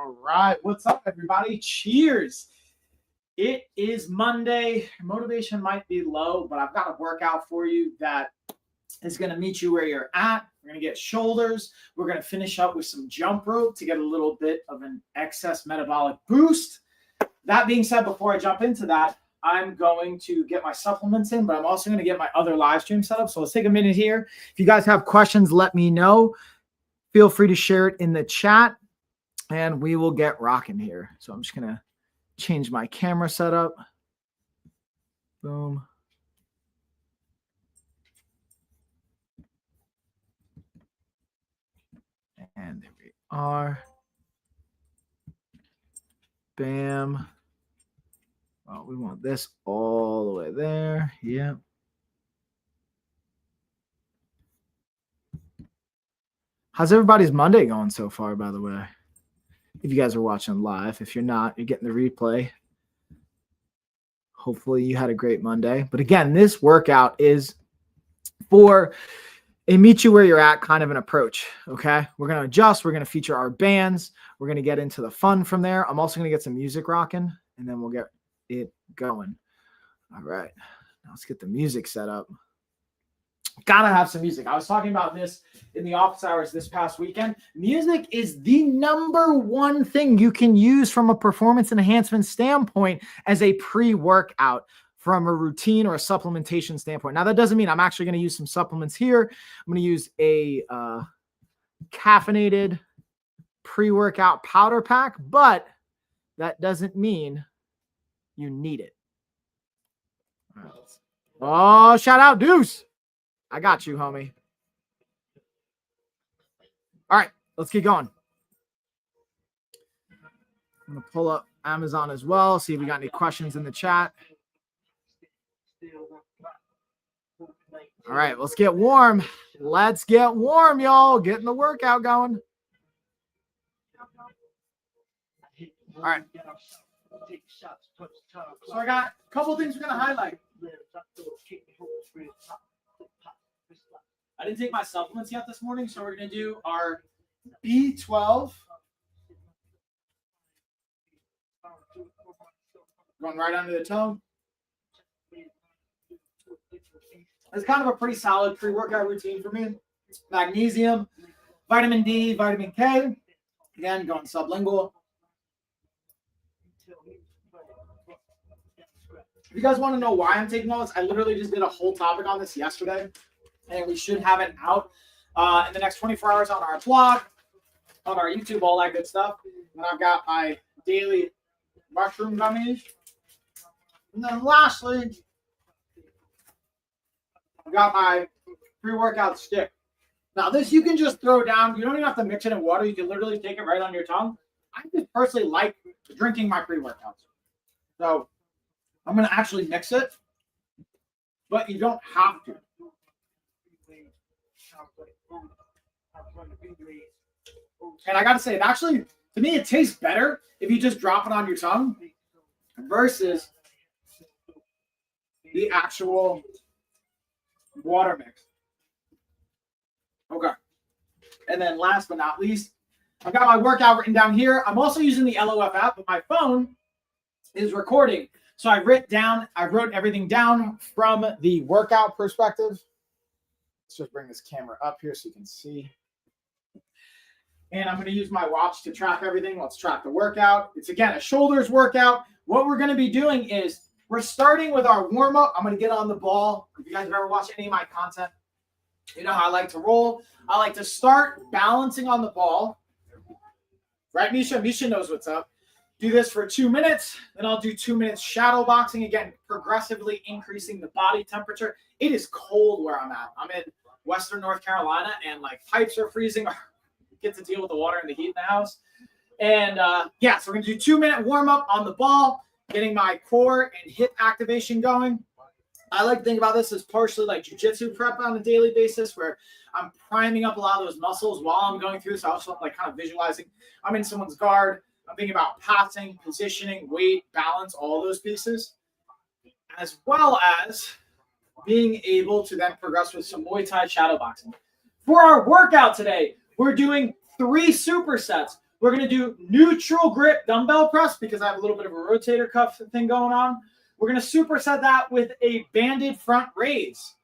All right. What's up, everybody? Cheers. It is Monday. Motivation might be low, but I've got a workout for you that is going to meet you where you're at. We're going to get shoulders. We're going to finish up with some jump rope to get a little bit of an excess metabolic boost. That being said, before I jump into that, I'm going to get my supplements in, but I'm also going to get my other live stream set up. So let's take a minute here. If you guys have questions, let me know. Feel free to share it in the chat, and we will get rocking here. So I'm just going to change my camera setup. Boom. And there we are. Bam. Well, we want this all the way there. Yep. How's everybody's Monday going so far, by the way? If you guys are watching live. If you're not, you're getting the replay. Hopefully you had a great Monday. But again, this workout is for a meet you where you're at kind of an approach, okay? We're going to adjust. We're going to feature our bands. We're going to get into the fun from there. I'm also going to get some music rocking, and then we'll get it going. All right. Now let's get the music set up. Gotta have some music. I was talking about this in the office hours this past weekend. Music is the number one thing you can use from a performance enhancement standpoint as a pre-workout from a routine or a supplementation standpoint. Now, that doesn't mean I'm actually going to use some supplements here. I'm going to use a caffeinated pre-workout powder pack, but that doesn't mean you need it. All right. Oh, shout out Deuce. I got you, homie. All right, let's get going. I'm going to pull up Amazon as well, see if we got any questions in the chat. All right, let's get warm. Let's get warm, y'all. Getting the workout going. All right. So I got a couple things we're going to highlight. I didn't take my supplements yet this morning, so we're going to do our B12. Going right under the toe. It's kind of a pretty solid pre-workout routine for me. Magnesium, vitamin D, vitamin K. Again, going sublingual. If you guys want to know why I'm taking all this, I literally just did a whole topic on this yesterday. And we should have it out in the next 24 hours on our blog, on our YouTube, all that good stuff. And I've got my daily mushroom gummies. And then lastly, I've got my pre-workout stick. Now, this you can just throw down. You don't even have to mix it in water. You can literally take it right on your tongue. I just personally like drinking my pre-workouts. So I'm going to actually mix it, but you don't have to. And I got to say, it actually, to me, it tastes better if you just drop it on your tongue versus the actual water mix. Okay. And then last but not least, I've got my workout written down here. I'm also using the LOF app, but my phone is recording. So I wrote everything down from the workout perspective. Let's just bring this camera up here so you can see. And I'm going to use my watch to track everything. Let's track the workout. It's, again, a shoulders workout. What we're going to be doing is we're starting with our warm-up. I'm going to get on the ball. If you guys have ever watched any of my content, you know how I like to roll. I like to start balancing on the ball. Right, Misha? Misha knows what's up. Do this for 2 minutes. Then I'll do 2 minutes shadow boxing. Again, progressively increasing the body temperature. It is cold where I'm at. I'm in Western North Carolina, and like pipes are freezing. Get to deal with the water and the heat in the house. And yeah, so we're going to do 2 minute warm up on the ball, getting my core and hip activation going. I like to think about this as partially like jiu-jitsu prep on a daily basis, where I'm priming up a lot of those muscles while I'm going through this. I also like kind of visualizing I'm in someone's guard. I'm thinking about passing, positioning, weight, balance, all those pieces, as well as being able to then progress with some Muay Thai shadow boxing. For our workout today, we're doing 3 supersets. We're going to do neutral grip dumbbell press because I have a little bit of a rotator cuff thing going on. We're going to superset that with a banded front raise.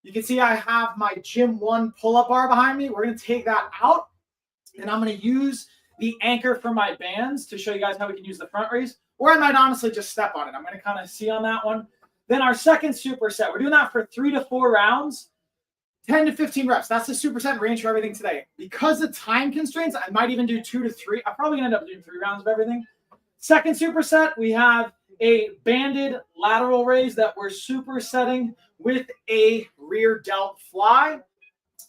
You can see I have my Gym 1 pull-up bar behind me. We're going to take that out, and I'm going to use the anchor for my bands to show you guys how we can use the front raise, or I might honestly just step on it. I'm going to kind of see on that one. Then our second superset, we're doing that for 3 to 4 rounds, 10 to 15 reps. That's the superset range for everything today. Because of time constraints, I might even do 2 to 3. I'm probably going to end up doing 3 rounds of everything. Second superset, we have a banded lateral raise that we're supersetting with a rear delt fly.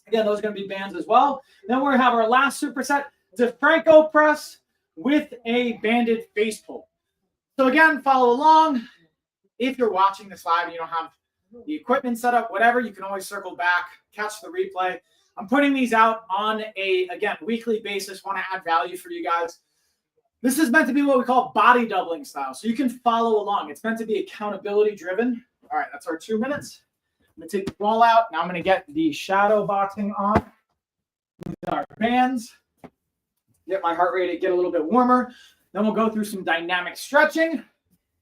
Again, those are going to be bands as well. Then we're going to have our last superset, DeFranco press with a banded face pull. So again, follow along. If you're watching this live and you don't have the equipment set up, whatever, you can always circle back, catch the replay. I'm putting these out on a, again, weekly basis. Want to add value for you guys. This is meant to be what we call body doubling style. So you can follow along. It's meant to be accountability driven. All right, that's our 2 minutes. I'm going to take the ball out. Now I'm going to get the shadow boxing on with our bands. Get my heart rate to get a little bit warmer. Then we'll go through some dynamic stretching,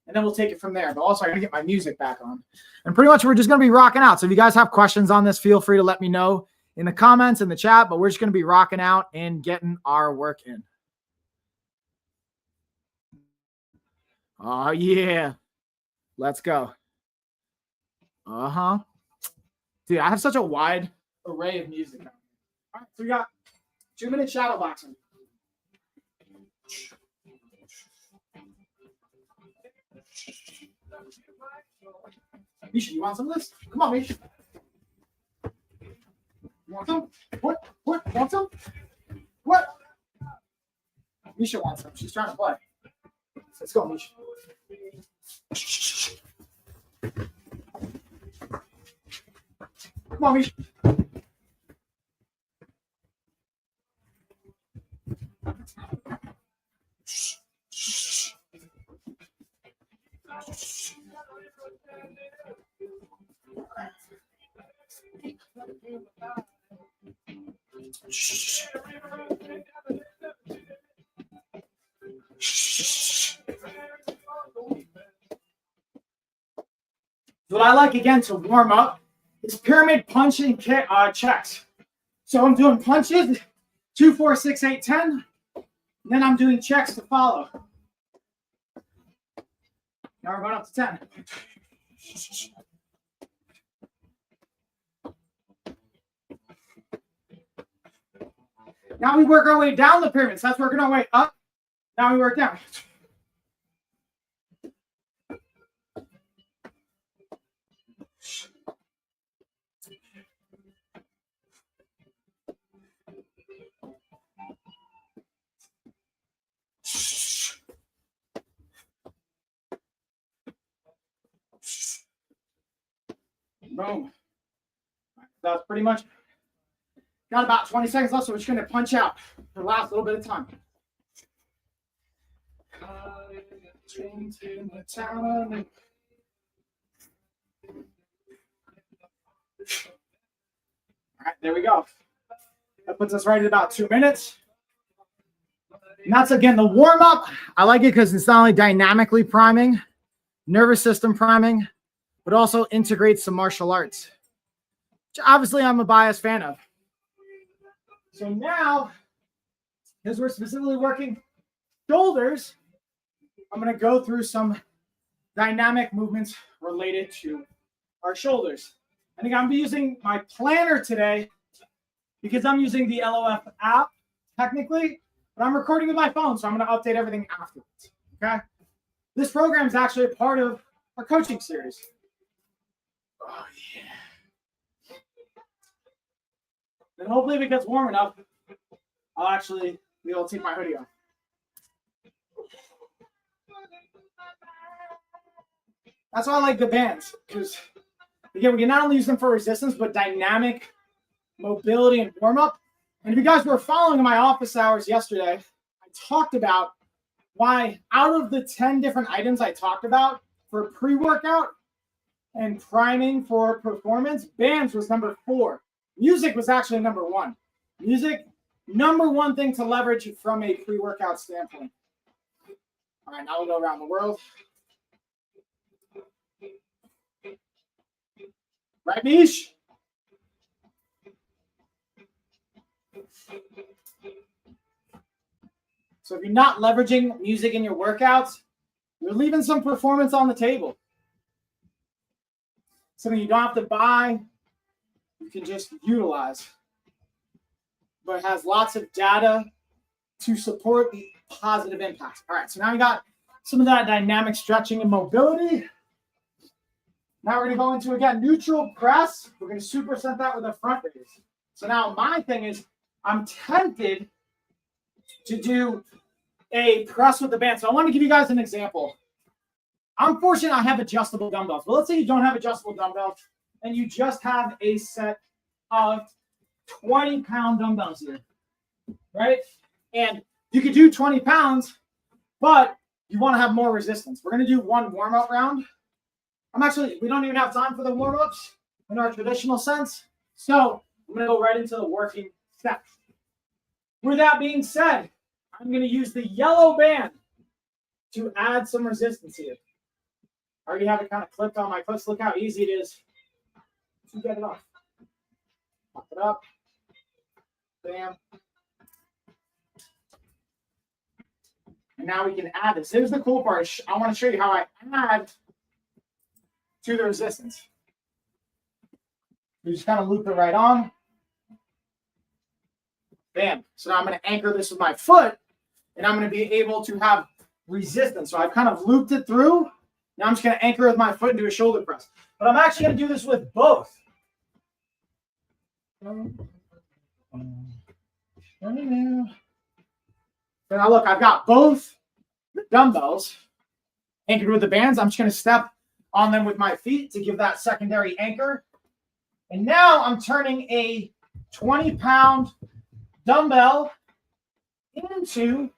and then we'll take it from there. But also, I got to get my music back on. And pretty much we're just going to be rocking out. So if you guys have questions on this, feel free to let me know in the comments, in the chat. But we're just going to be rocking out and getting our work in. Oh, yeah. Let's go. Uh-huh. Dude, I have such a wide array of music. All right, so we got 2-minute shadow boxing. Misha, you want some of this? Come on, Misha. You want some? What? Want some? What? Misha wants some. She's trying to play. Let's go, Misha. Come on, Misha. What I like, again, to warm up is pyramid punching checks. So I'm doing punches, 2, 4, 6, 8, 10. Then I'm doing checks to follow. Now we're going up to 10. Now we work our way down the pyramid. So that's working our way up. Now we work down. Boom. That's pretty much got about 20 seconds left, so we're just going to punch out for the last little bit of time. All right, there we go. That puts us right at about 2 minutes. And that's, again, the warm-up. I like it because it's not only dynamically priming, nervous system priming, but also integrates some martial arts, which obviously I'm a biased fan of. So now, because we're specifically working shoulders, I'm going to go through some dynamic movements related to our shoulders. And again, I'm using my planner today because I'm using the LOF app technically, but I'm recording with my phone, so I'm going to update everything afterwards. Okay? This program is actually a part of our coaching series. Oh, yeah. Then hopefully if it gets warm enough, I'll actually be able to take my hoodie off. That's why I like the bands, because, again, we can not only use them for resistance, but dynamic mobility and warm-up. And if you guys were following my office hours yesterday, I talked about why out of the 10 different items I talked about for pre-workout and priming for performance, bands was number 4. Music was actually number 1. Music number one thing to leverage from a pre-workout standpoint. All right, now we'll go around the world. Right, Mish? So if you're not leveraging music in your workouts, you're leaving some performance on the table. Something you don't have to buy, you can just utilize. But it has lots of data to support the positive impacts. All right, so now we got some of that dynamic stretching and mobility. Now we're going to go into, again, neutral press. We're going to superset that with a front raise. So now my thing is, I'm tempted to do a press with the band. So I want to give you guys an example. I'm fortunate I have adjustable dumbbells. But let's say you don't have adjustable dumbbells and you just have a set of 20-pound dumbbells here, right? And you could do 20 pounds, but you want to have more resistance. We're going to do one warm-up round. We don't even have time for the warm-ups in our traditional sense. So I'm going to go right into the working steps. With that being said, I'm going to use the yellow band to add some resistance here. I already have it kind of clipped on my clips. Look how easy it is to get it off. Pop it up. Bam. And now we can add this. Here's the cool part. I want to show you how I add to the resistance. You just kind of loop it right on. Bam. So now I'm going to anchor this with my foot, and I'm going to be able to have resistance. So I've kind of looped it through. Now I'm just going to anchor with my foot and do a shoulder press. But I'm actually going to do this with both. So now look, I've got both the dumbbells anchored with the bands. I'm just going to step on them with my feet to give that secondary anchor. And now I'm turning a 20-pound dumbbell into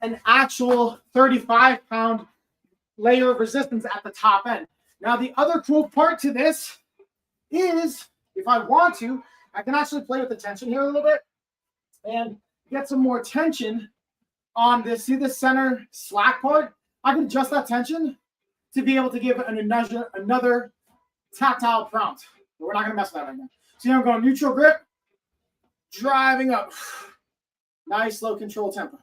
an actual 35-pound layer of resistance at the top end. Now, the other cool part to this is, if I want to, I can actually play with the tension here a little bit and get some more tension on this. See the center slack part? I can adjust that tension to be able to give another tactile prompt. But we're not going to mess with that right now. So now I'm going neutral grip, driving up. Nice, low control tempo.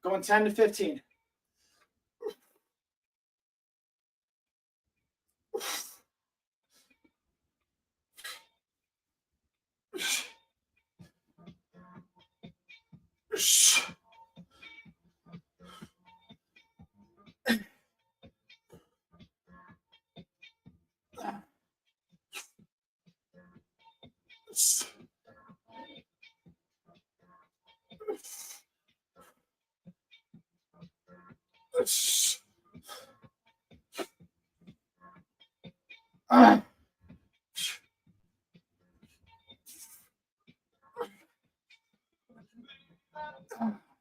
Going 10 to 15.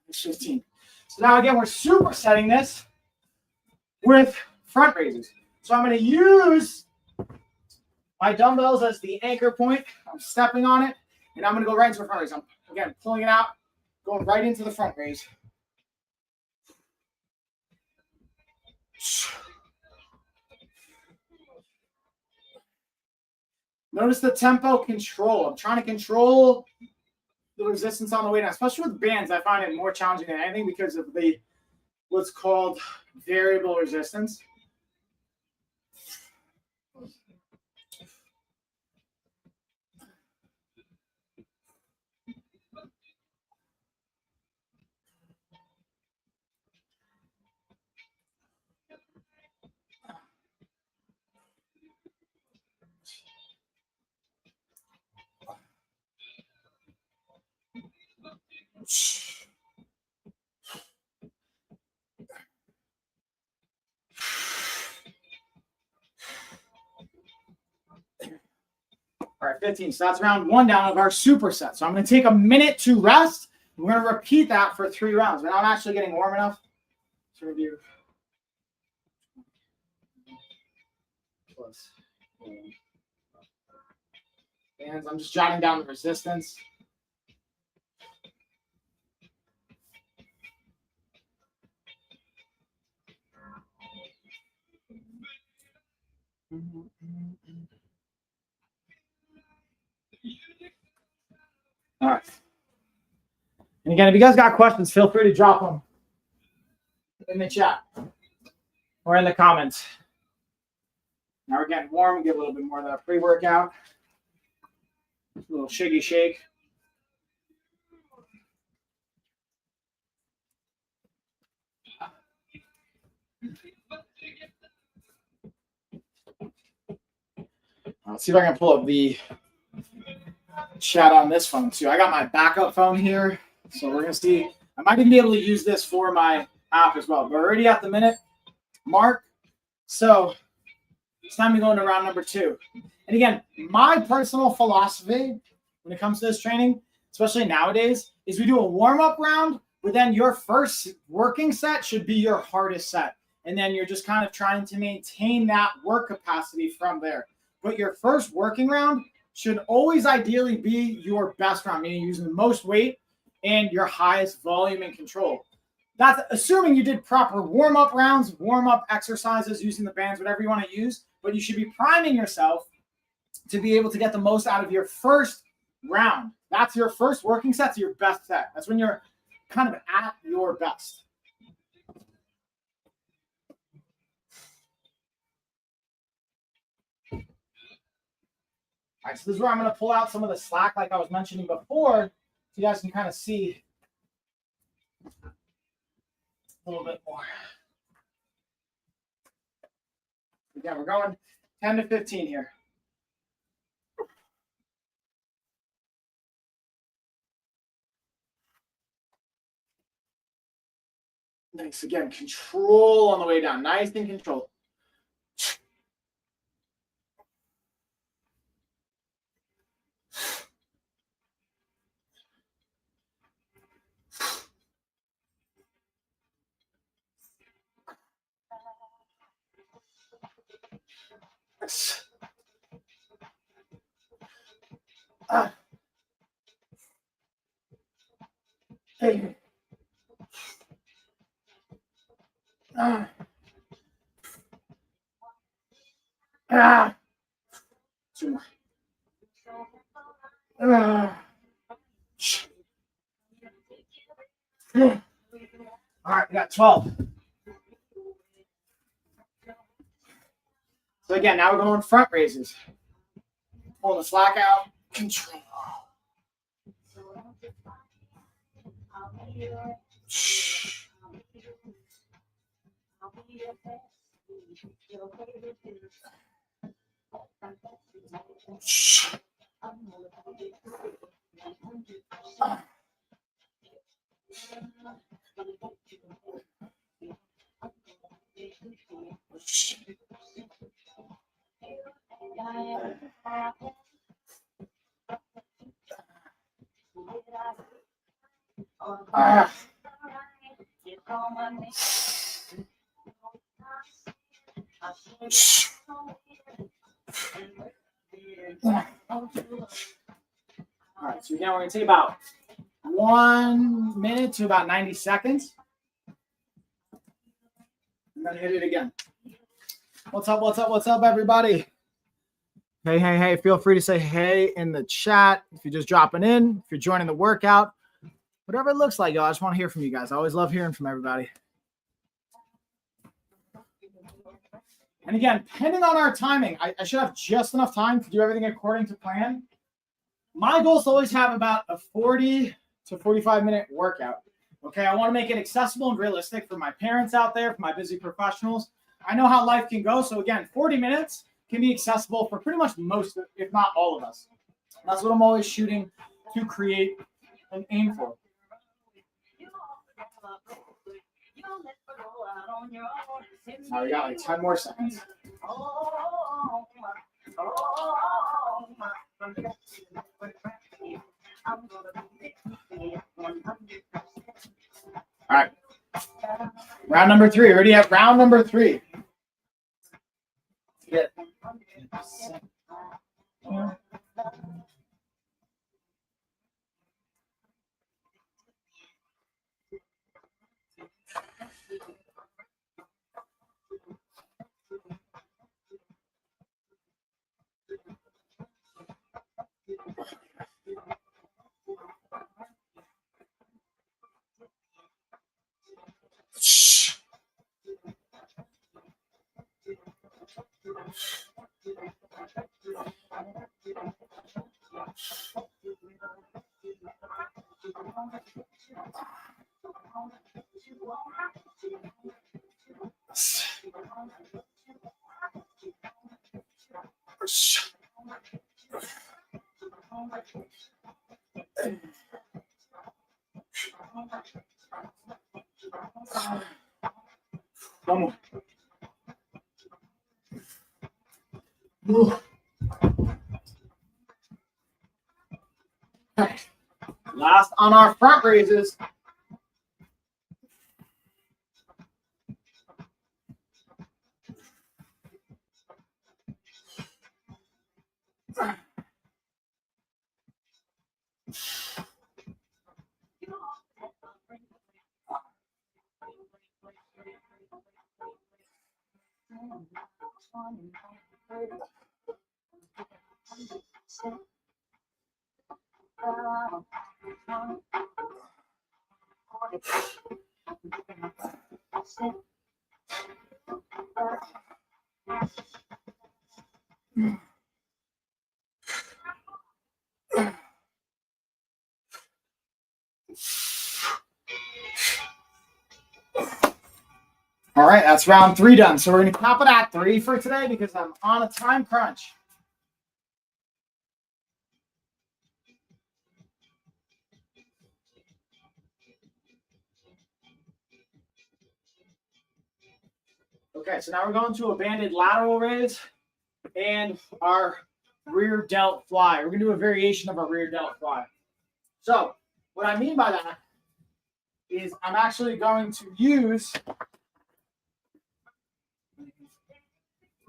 It's 15. So now again, we're supersetting this with front raises. So I'm going to use my dumbbells as the anchor point. I'm stepping on it, and I'm going to go right into a front raise. I'm, again, pulling it out, going right into the front raise. Notice the tempo control. I'm trying to control the resistance on the way down, especially with bands. I find it more challenging than anything because of the what's called variable resistance. All right, 15. So that's round one down of our superset. So I'm going to take a minute to rest. We're going to repeat that for 3 rounds. But I'm actually getting warm enough to review. close. Bands, I'm just jotting down the resistance. All right. And again, if you guys got questions, feel free to drop them in the chat or in the comments. Now we're getting warm. Get a little bit more of that pre-workout. A little shiggy shake. Let's see if I can pull up the chat on this phone too. I got my backup phone here, so we're gonna see. I might even be able to use this for my app as well. But we're already at the minute mark, so it's time to go into round number 2. And again, my personal philosophy when it comes to this training, especially nowadays, is we do a warm-up round, but then your first working set should be your hardest set. And then you're just kind of trying to maintain that work capacity from there. But your first working round should always ideally be your best round, meaning using the most weight and your highest volume and control. That's assuming you did proper warm-up rounds, warm-up exercises, using the bands, whatever you want to use. But you should be priming yourself to be able to get the most out of your first round. That's your first working set, to your best set. That's when you're kind of at your best. All right, so this is where I'm going to pull out some of the slack like I was mentioning before, so you guys can kind of see a little bit more. Again, we're going 10 to 15 here. Nice. Again, control on the way down. Nice and controlled. Hey. Two more. All right, we got 12. So again, now we're going front raises. Pull the slack out. Control. All right, so again, we're going to take about 1 minute to about 90 seconds. I'm going to hit it again. What's up, what's up, what's up, everybody? Hey, hey, hey, feel free to say hey in the chat if you're just dropping in, if you're joining the workout, whatever it looks like, y'all. I just want to hear from you guys. I always love hearing from everybody. And again, depending on our timing, I should have just enough time to do everything according to plan. My goal is to always have about a 40 to 45-minute workout. Okay, I want to make it accessible and realistic for my parents out there, for my busy professionals. I know how life can go. So again, 40 minutes can be accessible for pretty much most, if not all of us. That's what I'm always shooting to create and aim for. Now we got like 10 more seconds. All right. Round number 3. Already at round number 3. Get One more. Ooh. Okay. Last on our front raises. All right, that's round 3 done. So we're going to cap it at 3 for today because I'm on a time crunch. Okay, so now we're going to a banded lateral raise and our rear delt fly. We're going to do a variation of our rear delt fly. So what I mean by that is I'm actually going to use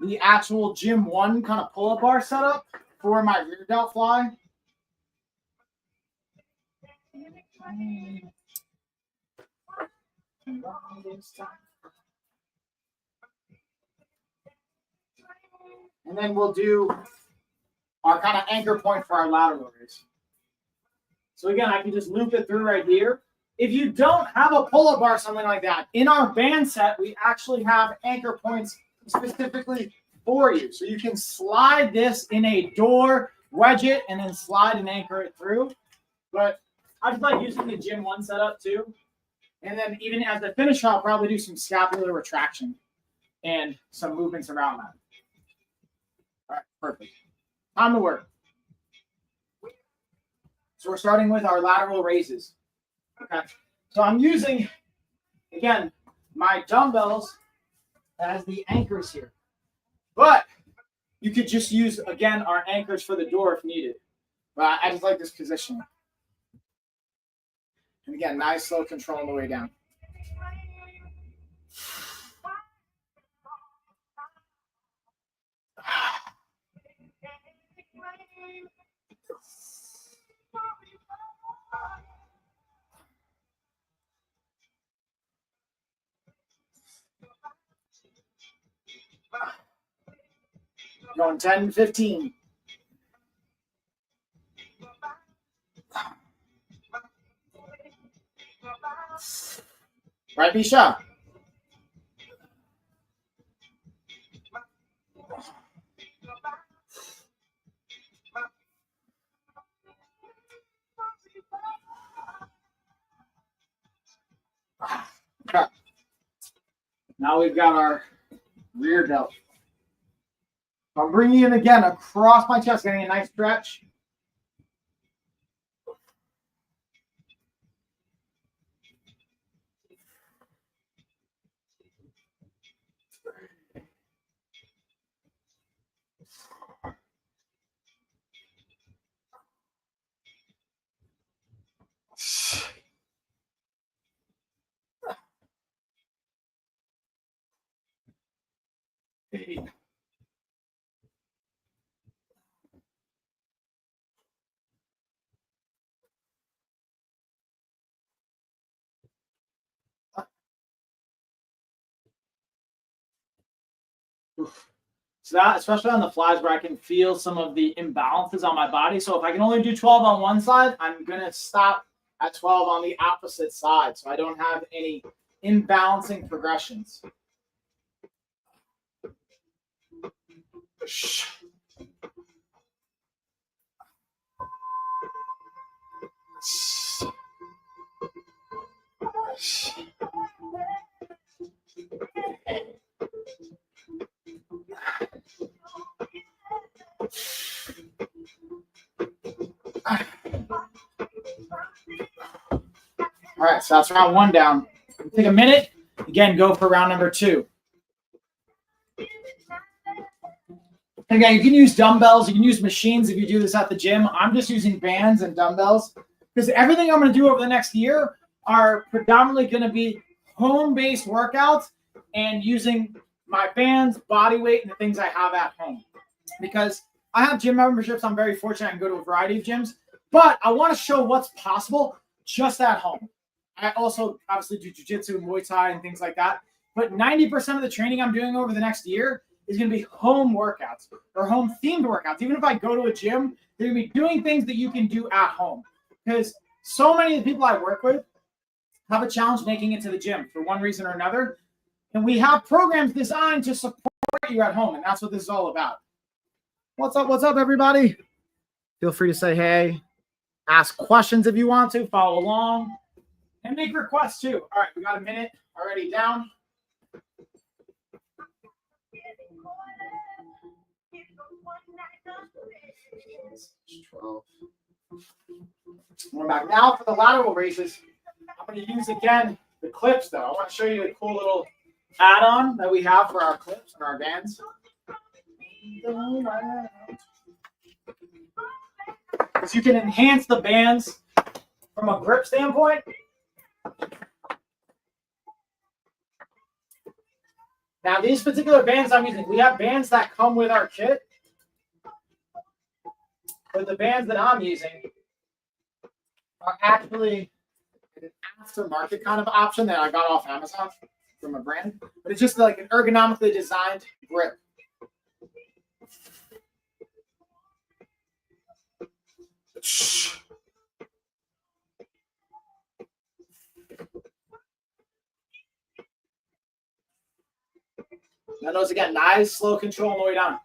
the actual Gym 1 kind of pull-up bar setup for my rear delt fly. And then we'll do our kind of anchor point for our lateral raise. So again, I can just loop it through right here. If you don't have a pull-up bar or something like that, in our band set, we actually have anchor points specifically for you. So you can slide this in a door, wedge it, and then slide and anchor it through. But I just like using the Gym 1 setup too. And then even as the finish, I'll probably do some scapular retraction and some movements around that. All right, perfect. Time to work. So we're starting with our lateral raises. Okay. So I'm using, again, my dumbbells as the anchors here. But you could just use, again, our anchors for the door if needed. But I just like this position. And again, nice slow control on the way down. Going 10, 15. Right, Bisha? Okay. Now we've got our rear delt. So I'm bringing it again across my chest, getting a nice stretch. So that, especially on the flies where I can feel some of the imbalances on my body. So if I can only do 12 on one side, I'm going to stop at 12 on the opposite side so I don't have any imbalancing progressions. All right, so that's round one down. Take a minute. Again, go for round number 2. Again, you can use dumbbells. You can use machines if you do this at the gym. I'm just using bands and dumbbells because everything I'm going to do over the next year are predominantly going to be home-based workouts and using my bands, body weight, and the things I have at home. Because I have gym memberships. I'm very fortunate. I can go to a variety of gyms. But I want to show what's possible just at home. I also obviously do jiu-jitsu, Muay Thai, and things like that. But 90% of the training I'm doing over the next year is going to be home workouts or home-themed workouts. Even if I go to a gym, they're going to be doing things that you can do at home. Because so many of the people I work with have a challenge making it to the gym for one reason or another. And we have programs designed to support you at home, and that's what this is all about. What's up, everybody? Feel free to say hey, ask questions if you want to, follow along, and make requests too. All right, we got a minute already down. We're back now for the lateral raises. I'm going to use again the clips though. I want to show you a cool little add-on that we have for our clips and our bands. Because you can enhance the bands from a grip standpoint. Now, these particular bands I'm using, we have bands that come with our kit. But the bands that I'm using are actually an aftermarket kind of option that I got off Amazon from a brand. But it's just like an ergonomically designed grip. Now notice again, nice, slow control on the way down.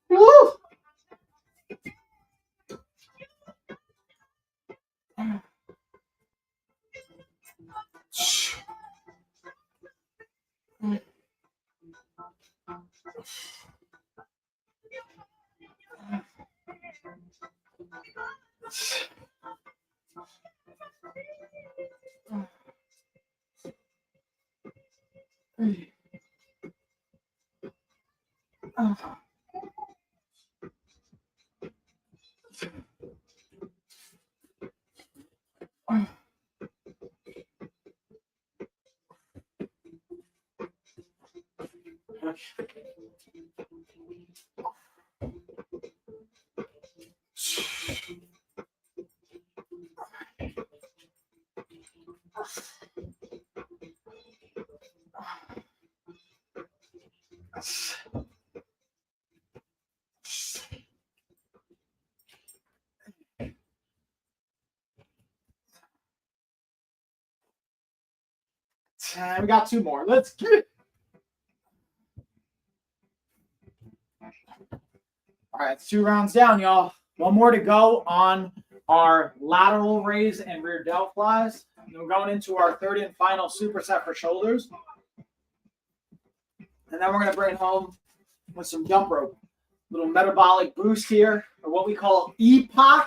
Woo! And we got 2 more. Let's get it. All right, it's 2 rounds down, y'all. 1 more to go on our lateral raise and rear delt flies. And we're going into our 3rd and final superset for shoulders. And then we're going to bring it home with some jump rope. Little metabolic boost here, or what we call EPOC,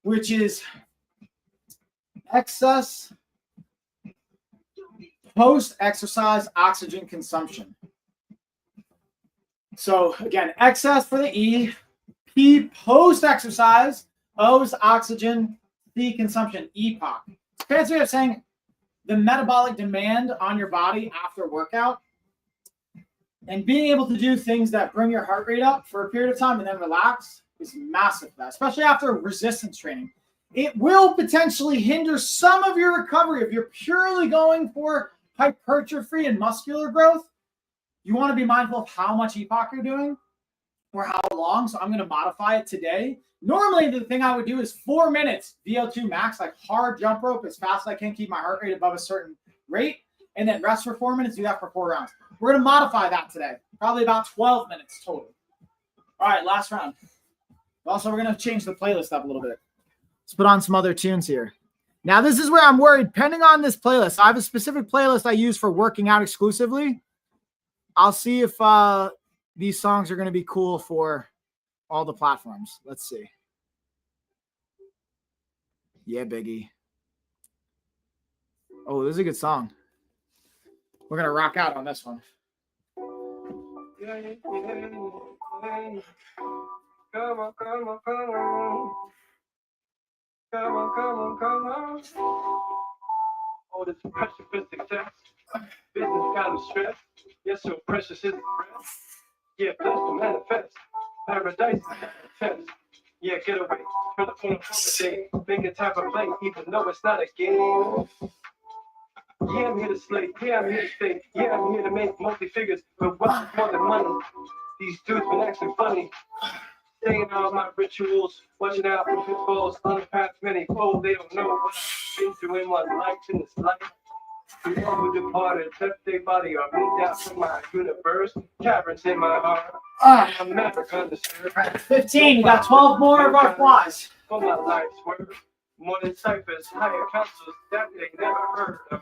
which is excess post-exercise oxygen consumption. So again, excess for the E, P post-exercise, O is oxygen, C consumption, EPOC. It's a fancy way of saying the metabolic demand on your body after workout, and being able to do things that bring your heart rate up for a period of time and then relax is massive for that, especially after resistance training. It will potentially hinder some of your recovery if you're purely going for hypertrophy and muscular growth. You want to be mindful of how much EPOC you're doing or how long. So I'm going to modify it today. Normally, the thing I would do is 4 minutes VO2 max, like hard jump rope as fast as I can, keep my heart rate above a certain rate, and then rest for 4 minutes, do that for 4 rounds. We're going to modify that today, probably about 12 minutes total. All right, last round. Also, we're going to change the playlist up a little bit. Let's put on some other tunes here. Now, this is where I'm worried. Depending on this playlist, I have a specific playlist I use for working out exclusively. I'll see if these songs are going to be cool for all the platforms. Let's see. Yeah, Biggie. Oh, this is a good song. We're going to rock out on this one. Yeah. Come on. Come on. Oh, this pressure for success. Business kind of stress. Yes, so precious is the breath. Yeah, blessed to manifest. Paradise test. Yeah, get away from the phone day. Think it's time to play, even though it's not a game. Yeah, I'm here to slay. Yeah, I'm here to stay. Yeah, I'm here to make multi-figures. But what's more than money? These dudes been acting funny. Saying all my rituals, watching out for pitfalls, unpacked many fold. They don't know what I've been through in my life, in this life. Who departed, left their body, or moved out from my universe. Caverns in my heart. I'm never gonna serve. 15, we got 12 more of our flies. For my life's work, more than ciphers, higher councils that they never heard of.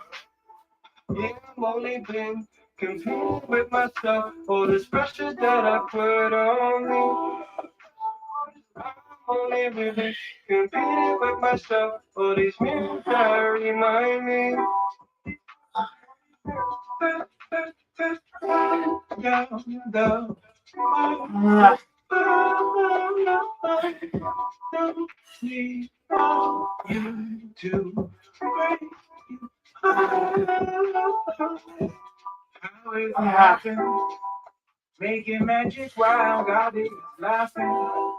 Yeah, I'm only been competing with myself, all this pressure that I put on me. I'm only really competing with myself, all these mirrors that remind me. How it happened? Making magic while God is laughing.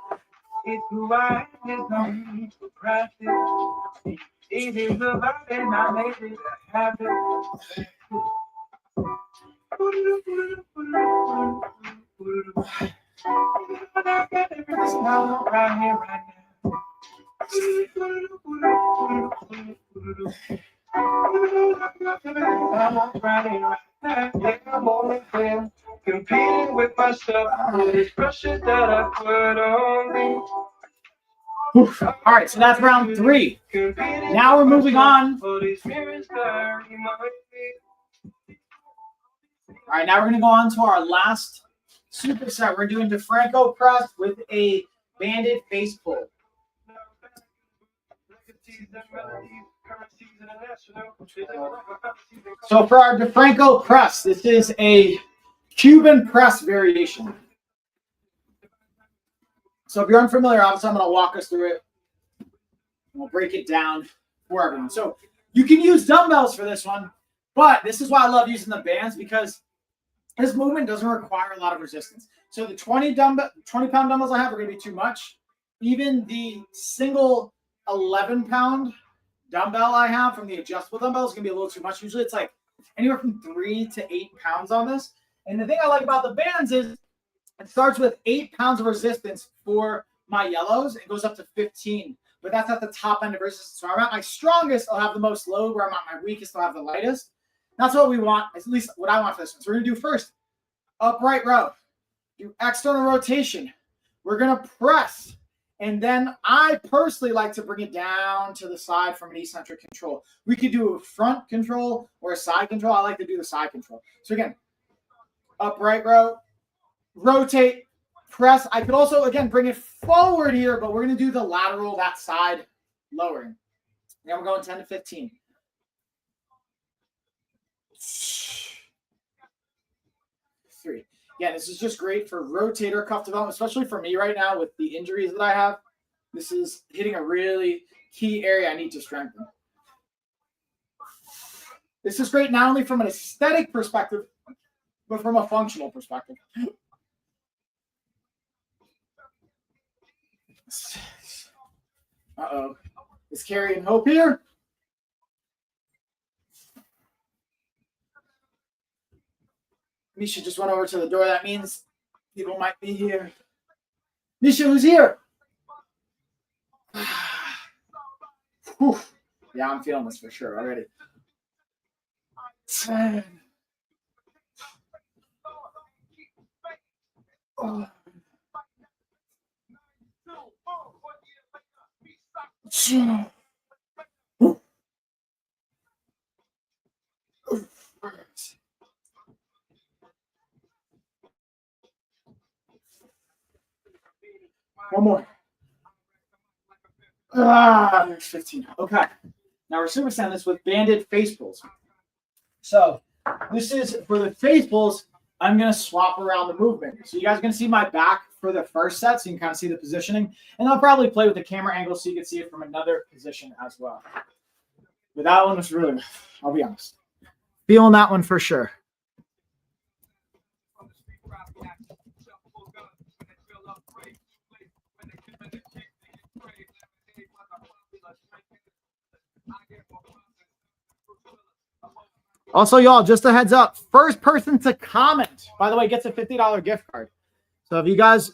It's who I am, there's no need for practice. It is the vibe and I made it a habit. I got everything I want right here, right now. Yeah, I'm only playing, competing with myself. This pressure that I put on me. All right, so that's round 3. Now we're moving on. All right, now we're going to go on to our last superset. We're doing DeFranco press with a banded face pull. So for our DeFranco press, this is a Cuban press variation. So if you're unfamiliar, obviously I'm going to walk us through it. We'll break it down for everyone. So you can use dumbbells for this one, but this is why I love using the bands, because this movement doesn't require a lot of resistance. So the 20-pound dumbbells I have are going to be too much. Even the single 11-pound dumbbell I have from the adjustable dumbbell is going to be a little too much. Usually it's like anywhere from 3 to 8 pounds on this. And the thing I like about the bands is it starts with 8 pounds of resistance for my yellows. It goes up to 15, but that's at the top end of resistance. So I'm at my strongest, I'll have the most load. Where I'm at my weakest, I'll have the lightest. That's what we want, at least what I want for this one. So we're going to do first upright row, do external rotation. We're going to press. And then I personally like to bring it down to the side from an eccentric control. We could do a front control or a side control. I like to do the side control. So again, upright row, rotate, press. I could also, again, bring it forward here, but we're going to do the lateral, that side lowering. Now we're going 10 to 15. 3. Yeah, this is just great for rotator cuff development, especially for me right now with the injuries that I have. This is hitting a really key area I need to strengthen. This is great not only from an aesthetic perspective, but from a functional perspective. Uh-oh. Is carrying hope here? Misha just went over to the door. That means people might be here. Misha, who's here? Whew. Yeah, I'm feeling this for sure already. 10. Oh. 2. One more. There's 15. Okay. Now we're supersetting this with banded face pulls. So this is for the face pulls. I'm going to swap around the movement. So you guys are going to see my back for the first set, so you can kind of see the positioning. And I'll probably play with the camera angle so you can see it from another position as well. But that one was really, I'll be honest, feeling that one for sure. Also, y'all, just a heads up, first person to comment, by the way, gets a $50 gift card. So if you guys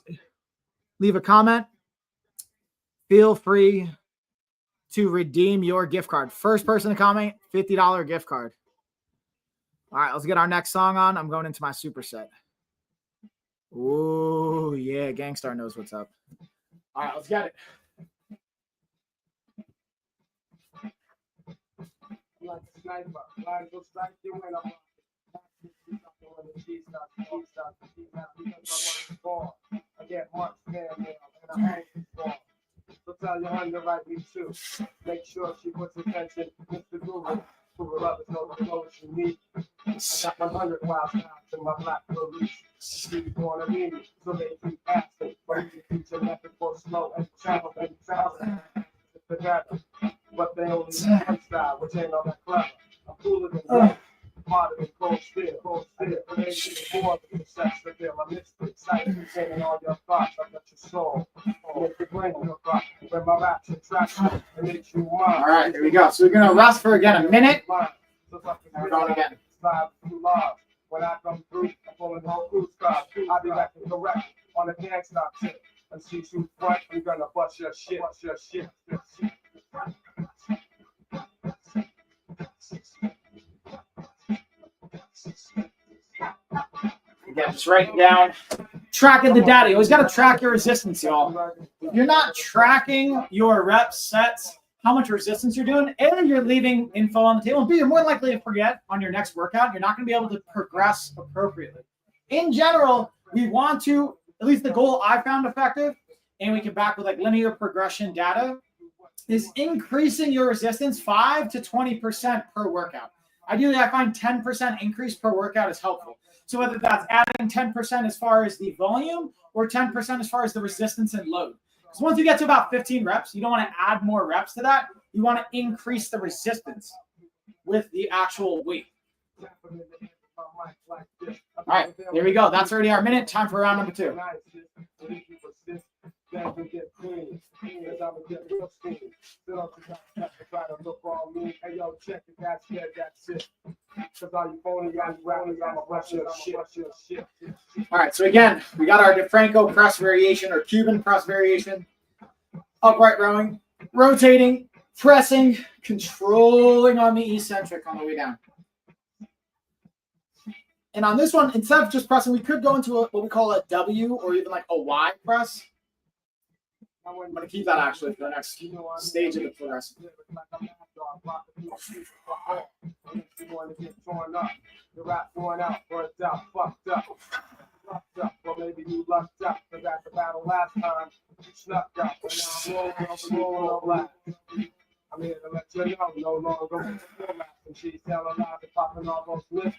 leave a comment, feel free to redeem your gift card. First person to comment, $50 gift card. All right, let's get our next song on. I'm going into my superset. Ooh, yeah, Gangstar knows what's up. All right, let's get it. Like a sniper, like just like you when I'm I get much fan mail and I hang for. So tell your honey to write me too. Make sure she puts attention. Mr. Guru, who will others know the clothes you need. I got 100 wild times in my black police. She's wanna meet me, so they keep asking. But you can teach a method for slow and travel and travel. Together. But they only one style, which ain't all that clever. I'm cooler than that, harder than cold steel. But they get more than the sex reveal. I'm mystic, sight containing all your thoughts. I got your soul. Make the brain your thought. When my raps attract you, it makes you mine. All right, here we go. So we're gonna rest for again a minute. We're going again. When I come through, I'm pulling whole crew style. I'll be acting correct on the gangsta tip. And see you front, I'm gonna bust your shit. Again, just writing down, tracking the data. You always got to track your resistance, y'all. If you're not tracking your reps, sets, how much resistance you're doing, and you're leaving info on the table, and B, you're more likely to forget on your next workout. You're not going to be able to progress appropriately. In general, we want to, at least the goal I found effective, and we can back with like linear progression data, is increasing your resistance 5 to 20% per workout. Ideally, I find 10% increase per workout is helpful. So whether that's adding 10% as far as the volume or 10% as far as the resistance and load. Because once you get to about 15 reps, you don't want to add more reps to that. You want to increase the resistance with the actual weight. All right, there we go. That's already our minute. Time for round number 2. All right, so again, we got our DeFranco press variation or Cuban press variation. Upright rowing, rotating, pressing, controlling on the eccentric on the way down. And on this one, instead of just pressing, we could go into what we call a W or even like a Y press. I'm going to keep that actually for the next stage of the progression. Well, maybe you lucked up, because at the battle last time, you snuck up, but now I'm rolling. I'm here to let you know, no longer gonna format some shit. Sell a lot of popping all those lips.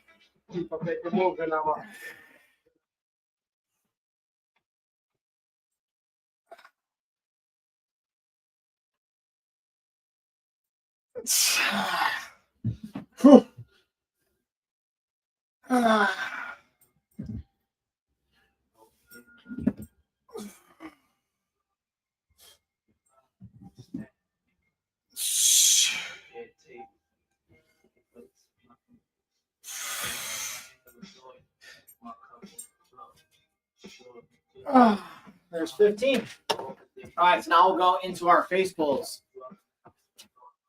Keep a paper moving, I'm a. Whew. There's 15. All right, so now we'll go into our face pulls.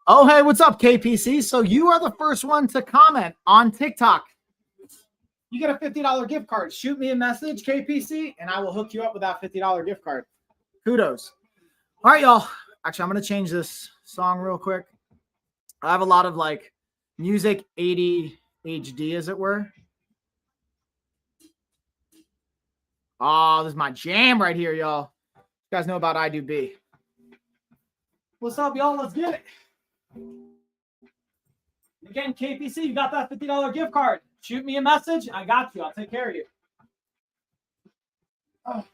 Oh, hey, what's up, KPC? So you are the first one to comment on TikTok. You get a $50 gift card. Shoot me a message, KPC, and I will hook you up with that $50 gift card. Kudos. All right, y'all. Actually, I'm going to change this song real quick. I have a lot of like music 80 HD, as it were. Oh, this is my jam right here, y'all. You guys know about I Do B. What's up, y'all? Let's get it. Again, KPC, you got that $50 gift card. Shoot me a message. I got you. I'll take care of you. Oh.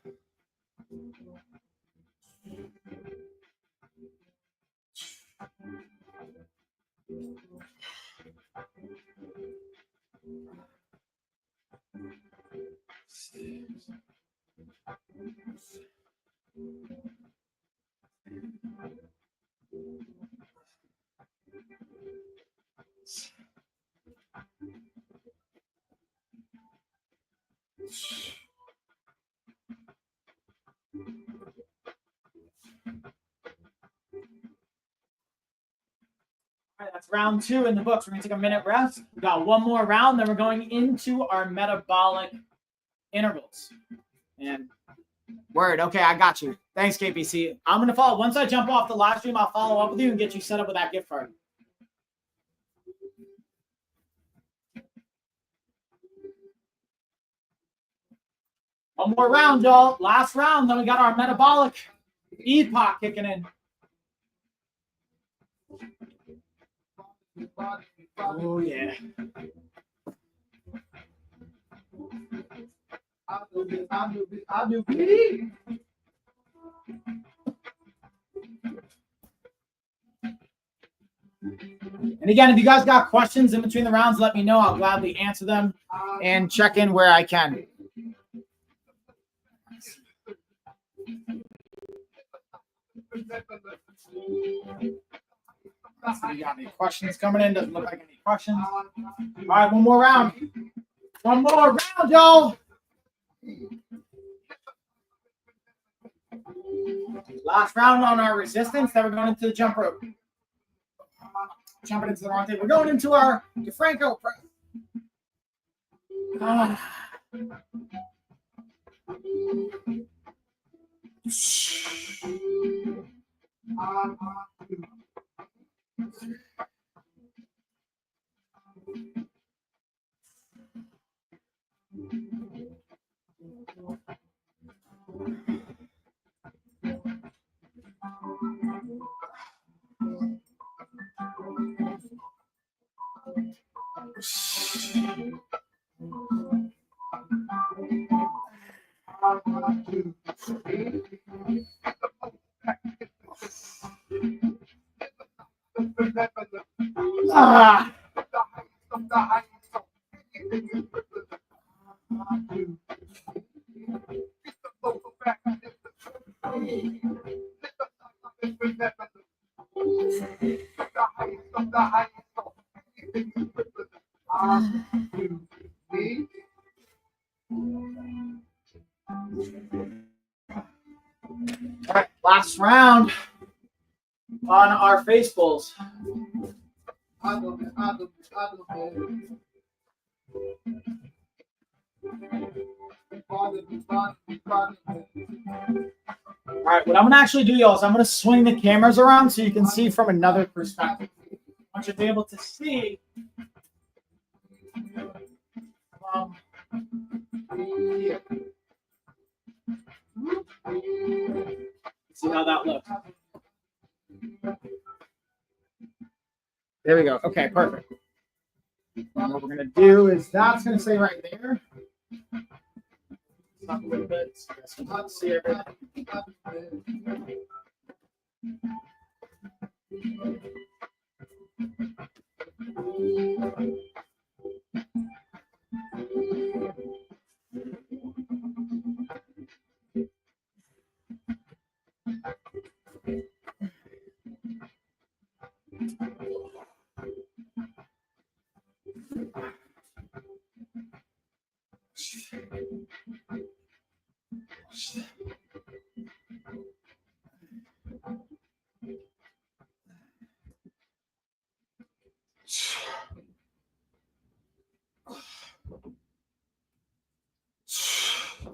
All right, that's round 2 in the books. We're going to take a minute rest. We got one more round, then we're going into our metabolic intervals. And word, okay, I got you. Thanks, KPC. I'm going to follow. Once I jump off the live stream, I'll follow up with you and get you set up with that gift card. One more round, y'all. Last round, then we got our metabolic EPOC kicking in. Oh, yeah. I do. And again, if you guys got questions in between the rounds, let me know. I'll gladly answer them and check in where I can. So you got any questions coming in? Doesn't look like any questions. All right, one more round. One more round, y'all. Last round on our resistance. Then we're going into the jump rope. Jumping into the wrong thing. We're going into our DeFranco press. All right, last round on our face pulls. All right, what I'm going to actually do, y'all, is I'm going to swing the cameras around so you can see from another perspective. I want you to be able to see see how that looks. There we go. Okay, perfect. Well, what we're gonna do is that's gonna stay right there. Stop a little bit. So let's see everything.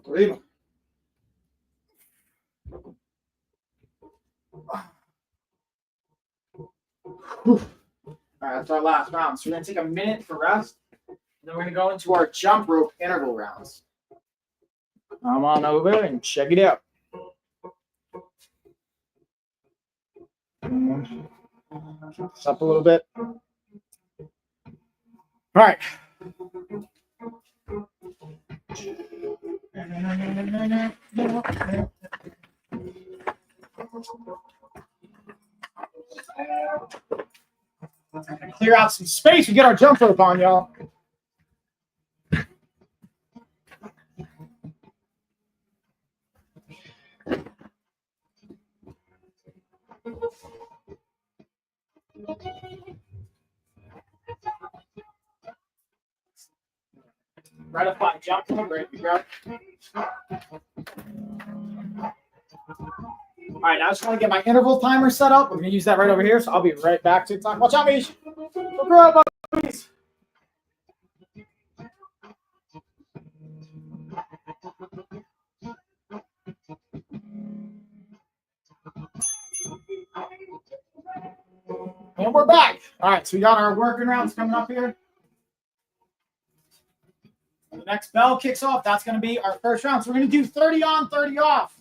Three more. All right, that's our last round. So we're gonna take a minute for rest, and then we're gonna go into our jump rope interval rounds. Come on over and check it out. This up a little bit. All right. Clear out some space. We get our jump rope on, y'all. Right up on jump rope. Ready to go. All right, I just want to get my interval timer set up. We're going to use that right over here, so I'll be right back to talk. Watch out, Mish. Go girl, please. And we're back. All right, so we got our working rounds coming up here. When the next bell kicks off, that's going to be our first round. So we're going to do 30 on, 30 off.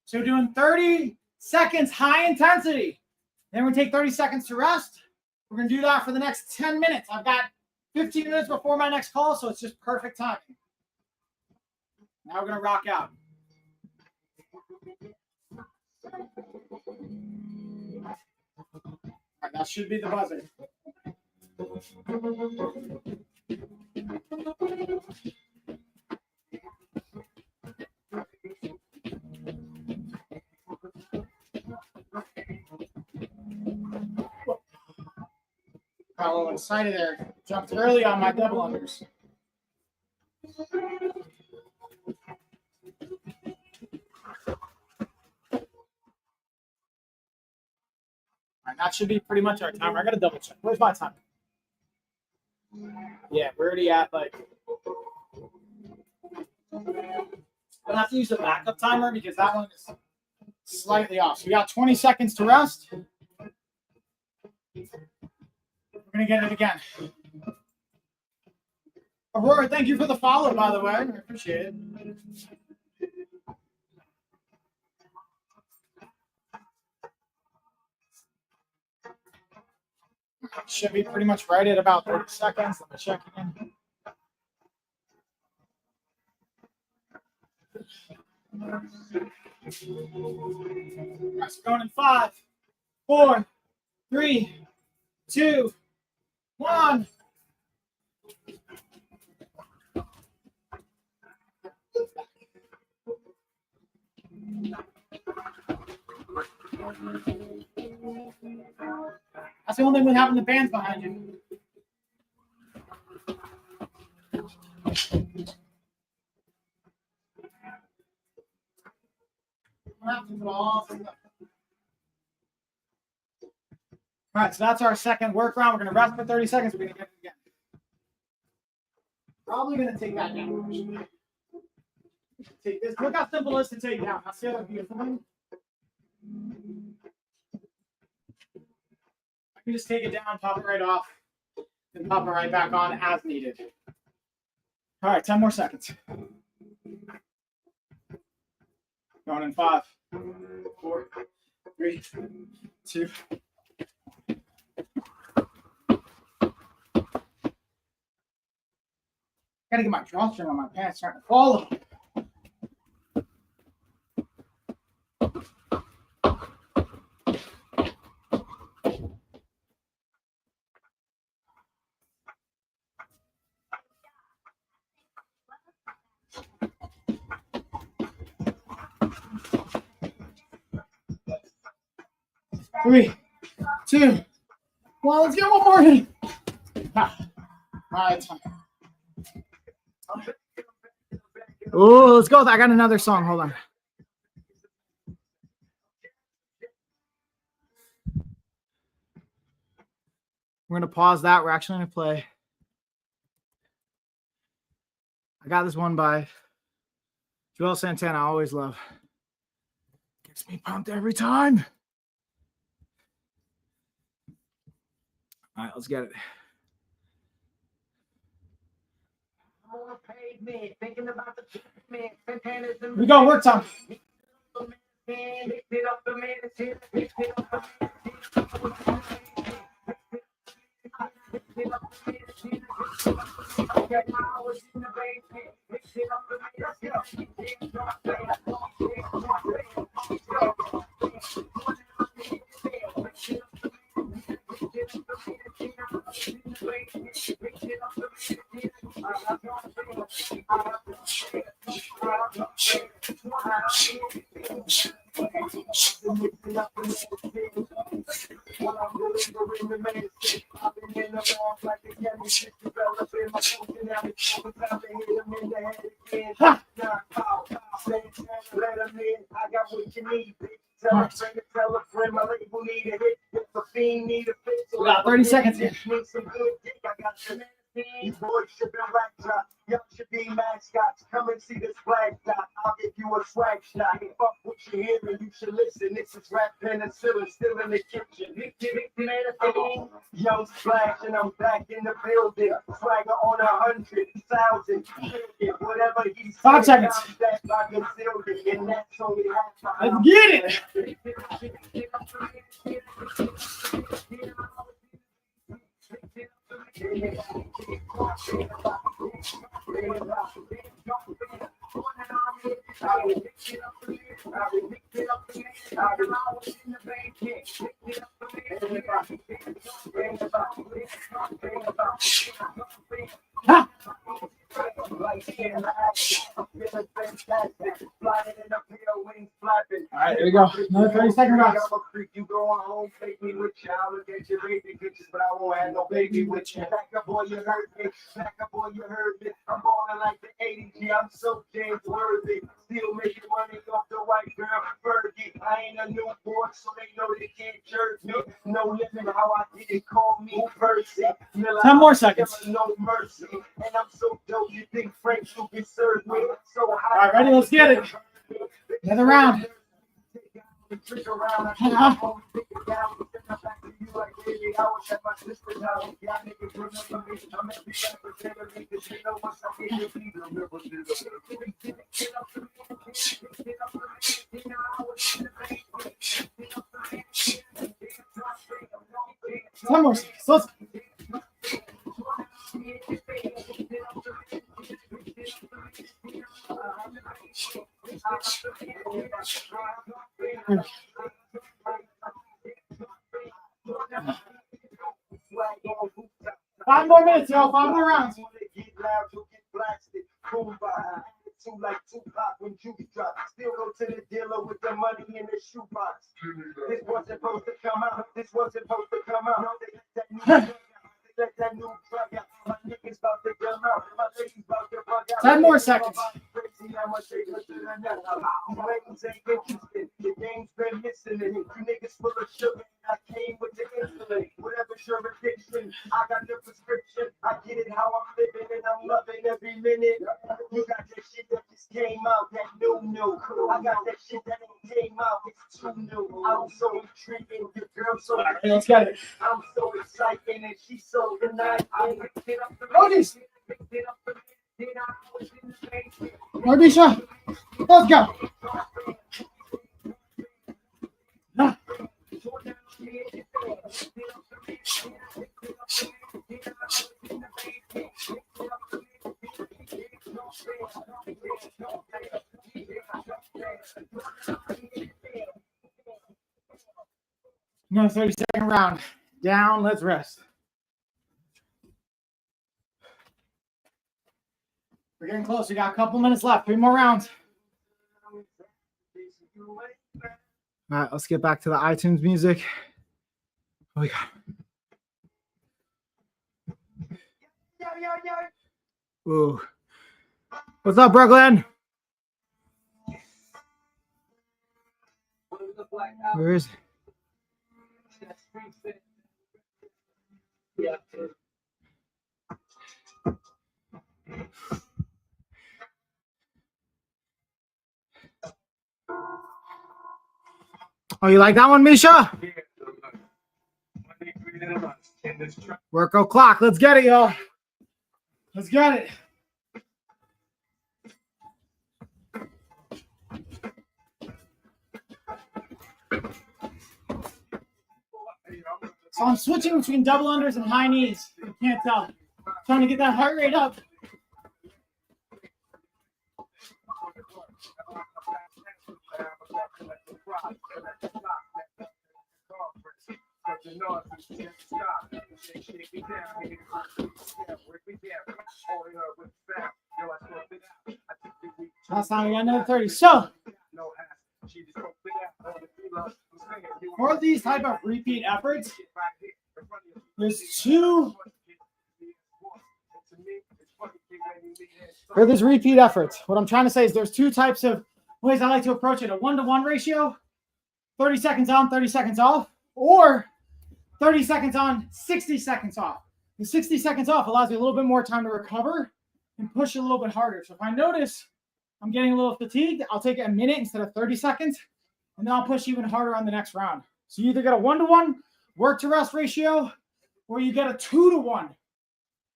So we're doing 30 seconds high intensity. Then we're going to take 30 seconds to rest. We're going to do that for the next 10 minutes. I've got 15 minutes before my next call, so it's just perfect timing. Now we're going to rock out. All right, that should be the buzzer. Got a little excited there. Jumped early on my double unders. All right, that should be pretty much our timer. I got to double check. Where's my timer? Yeah, we're already at like. I'll have to use the backup timer because that one is slightly off. So we got 20 seconds to rest. We're going to get it again. Aurora, thank you for the follow, by the way. I appreciate it. Should be pretty much right at about 30 seconds. Let me check again. Right, so going in 5, 4, 3, 2, 1. That's the only thing we have in the bands behind you. All right, so that's our second work round. We're going to rest for 30 seconds. We're going to get it again. Probably going to take that down. Take this. Look how simple it is to take down. That's the other beautiful thing. I can just take it down, pop it right off, and pop it right back on as needed. All right, 10 more seconds. Going in 5, 4, 3, 2. Gotta get my drawstring on my pants starting to fall. Three, 2, 1. Let's get one more in. All right. Oh, let's go. I got another song. Hold on. We're going to pause that. We're actually going to play. I got this one by Joel Santana. I always love. Gets me pumped every time. All right, let's get it. We go, work time. We got 30 seconds here. You boys should be backdrop. Y'all should be mascots. Come and see this flag dot. I'll give you a swag shot. Fuck what you hearing, you should listen. This is rap penicillin, still in the kitchen. Young Splash, and I'm back in the building. Swagger on 100,000. Whatever he said, 5 seconds. that I concealed it, and that's only half. Let's get it. Ha! All right, here we go. Another 30-second round. You going home, take me with you. I'll look at your baby pictures, but I won't have no baby with you. Back up, boy, you heard me. Back up, boy, you heard me. I'm balling like the 80s. Yeah, I'm so James worthy. Still making money off the white girl, Fergie. I ain't a new boy, so they know they can't jerk me. No limit how I did it. Call me Percy. 10 more seconds. No mercy. And I'm so dope, you think Frank can serve me. So All right, ready? Let's get it. Another round. One more. So let's. Five more minutes, yo. 5 more rounds. Like Tupac when juice drop. Still go to the dealer with the money in the shoebox. This wasn't supposed to come out. This wasn't supposed to come out. No, they let that new drug out. My niggas about to come out. My ladies about to bug out. 10 more seconds. The game's been missing it. You niggas full of sugar. I came with the insulin. Whatever's your addiction, I got the prescription. I get it how I'm living and I'm loving every minute. You got that shit that just came out, that new. I got that shit that ain't came out, it's too new. I'm so intriguing, your girl so All right, let's get it. I'm so exciting and she's so denied. Notice. Nordisha, let's go. Ah. Another 30-second round. Down, let's rest. We're getting close. We got a couple minutes left. 3 more rounds. All right, let's get back to the iTunes music. What we got? Ooh. What's up, Brooklyn? Where is it? Yeah. Oh, you like that one, Misha? Work o'clock. Let's get it, y'all. Let's get it. So I'm switching between double unders and high knees. You can't tell. Trying to get that heart rate up. Last time we got another 30. So for these type of repeat efforts, there's two. For this repeat efforts, what I'm trying to say is there's two types of ways I like to approach it. A 1-to-1 ratio, 30 seconds on, 30 seconds off, or 30 seconds on, 60 seconds off. The 60 seconds off allows me a little bit more time to recover and push a little bit harder. So if I notice I'm getting a little fatigued, I'll take a minute instead of 30 seconds, and then I'll push even harder on the next round. So you either get a 1-to-1 work to rest ratio, or you get a 2-to-1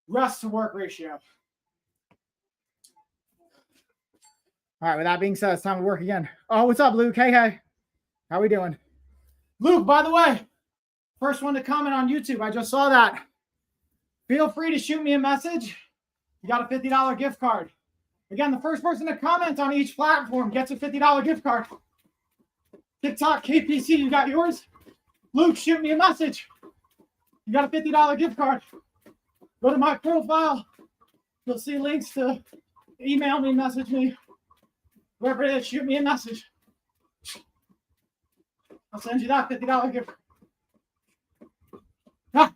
rest to work ratio. All right, with that being said, it's time to work again. Oh, what's up, Luke? Hey. How we doing? Luke, by the way, first one to comment on YouTube. I just saw that. Feel free to shoot me a message. You got a $50 gift card. Again, the first person to comment on each platform gets a $50 gift card. TikTok, KPC, you got yours? Luke, shoot me a message. You got a $50 gift card. Go to my profile. You'll see links to email me, message me. Whoever it is, shoot me a message. I'll send you that $50 gift card. Ah.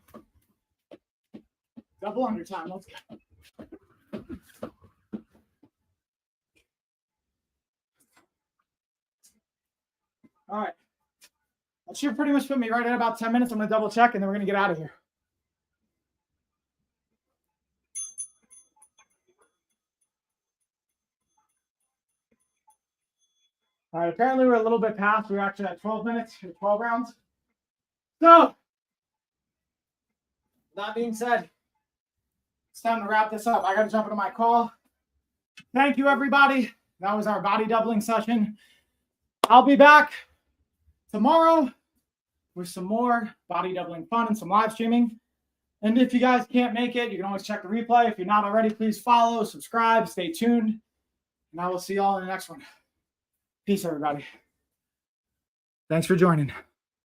Double under time. Let's go. All right. That should pretty much put me right at about 10 minutes. I'm going to double check, and then we're going to get out of here. All right. Apparently, we're a little bit past. We're actually at 12 minutes or 12 rounds. So, that being said, it's time to wrap this up. I got to jump into my call. Thank you, everybody. That was our body doubling session. I'll be back tomorrow with some more body doubling fun and some live streaming. And if you guys can't make it, you can always check the replay. If you're not already, please follow, subscribe, stay tuned. And I will see you all in the next one. Peace, everybody. Thanks for joining.